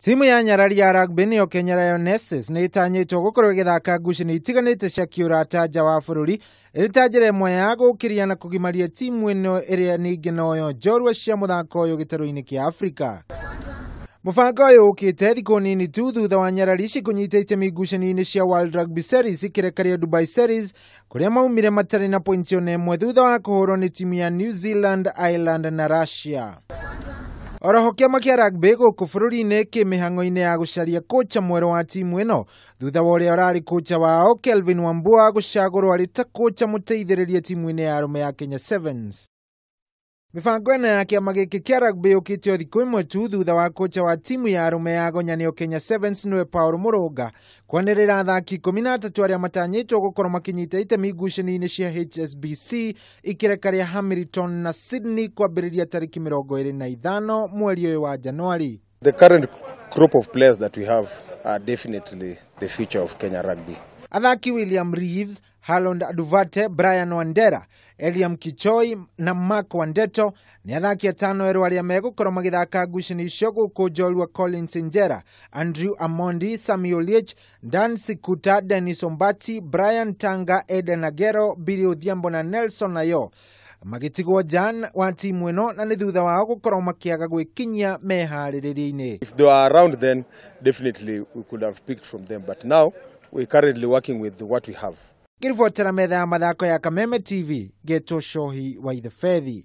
Timu ya nyarari ya rugby niyo Kenya Lionesses ni itanyitwo gukorwo igithaka ngucanio itiganite cia kiurata nja wa bururi iri njira imwe ya gukiria na kugimaria timu ino iria ningi nocio njorua cia muthako uyu gitaruini kia Afrika. Mibango uyu ukite thikũ nini tu thutha wa nyarari ici kunyita itemi ngucanio-ini cia World Rugby Series ikereka-ini Dubai Series kuria maumire matari na pointi ona imwe thutha wa kuhurwo ni timu ya New Zealand, Ireland na Russia. Oroho kiama kia rugby guku bururi-ini kimihango-ini ya gucaria kocha mweru wa timu ino thutha wa uria urari kocha wao Kelvin Wambua gucagurwo ari ta kocha muteithiriria timu-ini ya arume ya Kenya Sevens. Mibango ino ya kiama giki kia rugby ukite thikũ imwe tu thutha wa kocha wa timu ya arume ya gonya niyo Kenya Sevens niwe Paul Murunga kwanirira athaki 13 aria matanyitwo gukorwo makinyita itemi ngucanio-ini cia HSBC ikereka ria Hamiliton na Sidney kwambiriria tariki 25 mweri uyu wa Januari. The current group of players that we have are definitely the future of Kenya rugby. Athaki William Reeves, Harold Aduvate, Brian Wandera, Eliam Kichoi na Mark Wandeto ni athaki atano eru aria megukorwo magithaka ngucanio icio guku njorua Collins Njera, Andrew Amondi, Sami Oliech, Dan Sikuta, Dennis Ombati, Brian Tanga, Eden Agero, Billy Odhiambo na Nelson Nayo magitigwo Jan wa timu ino na ni thutha wao gukorwo makiaga gwikinyia mehaririria-ini. If they were around then definitely we could have picked from them, but now we're currently working with what we have. Kiribotera metha ya mathako ya Kameme TV, Geto Shohi wa Ithefethi.